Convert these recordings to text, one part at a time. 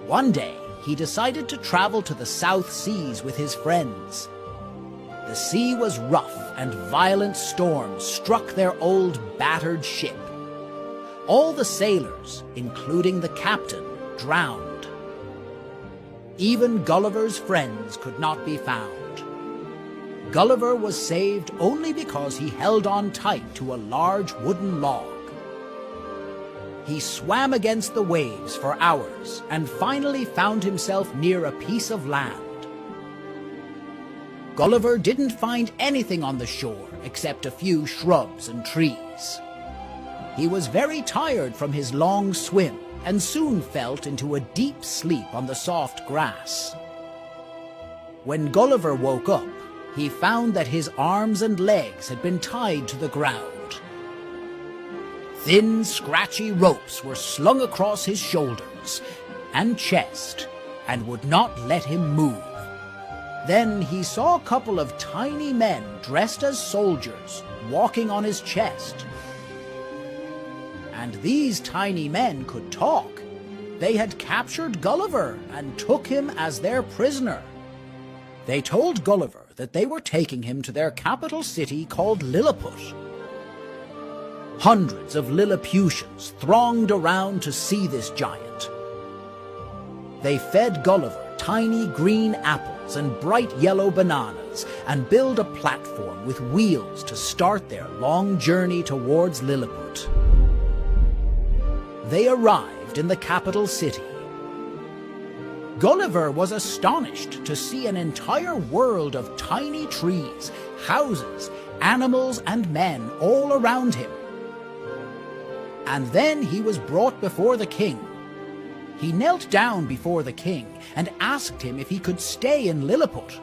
One day, he decided to travel to the South Seas with his friends. The sea was rough and violent storms struck their old battered ship. All the sailors, including the captain, drowned. Even Gulliver's friends could not be found. Gulliver was saved only because he held on tight to a large wooden log. He swam against the waves for hours and finally found himself near a piece of land. Gulliver didn't find anything on the shore except a few shrubs and trees. He was very tired from his long swim and soon fell into a deep sleep on the soft grass. When Gulliver woke up, he found that his arms and legs had been tied to the ground. Thin, scratchy ropes were slung across his shoulders and chest and would not let him move. Then he saw a couple of tiny men dressed as soldiers walking on his chest. And these tiny men could talk. They had captured Gulliver and took him as their prisoner. They told Gulliver that they were taking him to their capital city called Lilliput. Hundreds of Lilliputians thronged around to see this giant. They fed Gulliver tiny green apples and bright yellow bananas and built a platform with wheels to start their long journey towards Lilliput. They arrived in the capital city. Gulliver was astonished to see an entire world of tiny trees, houses, animals, and men all around him. And then he was brought before the king. He knelt down before the king and asked him if he could stay in Lilliput.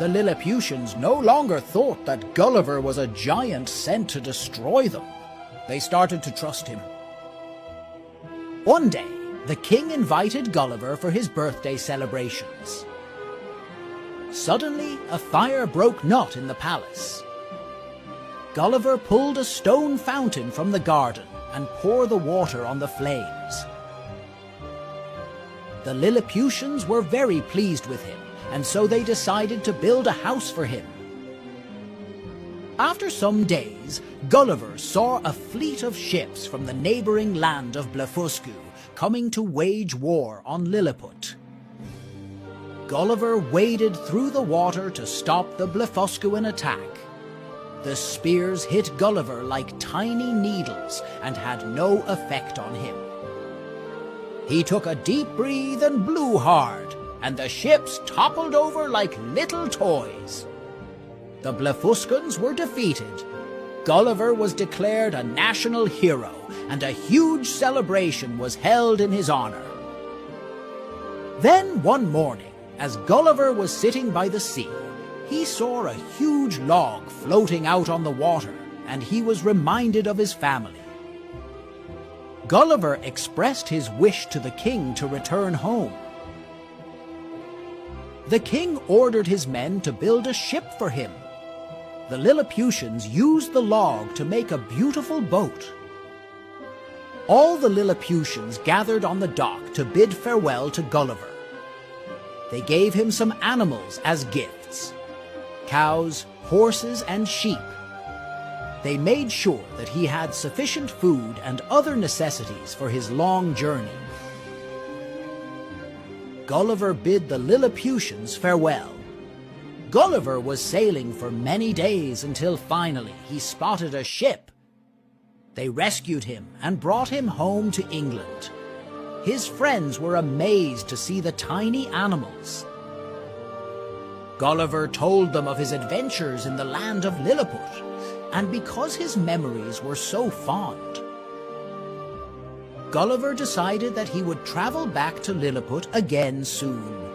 The Lilliputians no longer thought that Gulliver was a giant sent to destroy them. They started to trust him. One day, the king invited Gulliver for his birthday celebrations. Suddenly, a fire broke not in the palace. Gulliver pulled a stone fountain from the garden and poured the water on the flames. The Lilliputians were very pleased with him, and so they decided to build a house for him. After some days, Gulliver saw a fleet of ships from the neighboring land of Blefuscu coming to wage war on Lilliput. Gulliver waded through the water to stop the Blefuscuan attack. The spears hit Gulliver like tiny needles and had no effect on him. He took a deep breath and blew hard, and the ships toppled over like little toys. The Blefuscans were defeated. Gulliver was declared a national hero, and a huge celebration was held in his honor. Then one morning, as Gulliver was sitting by the sea, he saw a huge log floating out on the water, and he was reminded of his family. Gulliver expressed his wish to the king to return home. The king ordered his men to build a ship for him. The Lilliputians used the log to make a beautiful boat. All the Lilliputians gathered on the dock to bid farewell to Gulliver. They gave him some animals as gifts: cows, horses, and sheep. They made sure that he had sufficient food and other necessities for his long journey. Gulliver bid the Lilliputians farewell. Gulliver was sailing for many days until finally he spotted a ship. They rescued him and brought him home to England. His friends were amazed to see the tiny animals. Gulliver told them of his adventures in the land of Lilliput, and because his memories were so fond, Gulliver decided that he would travel back to Lilliput again soon.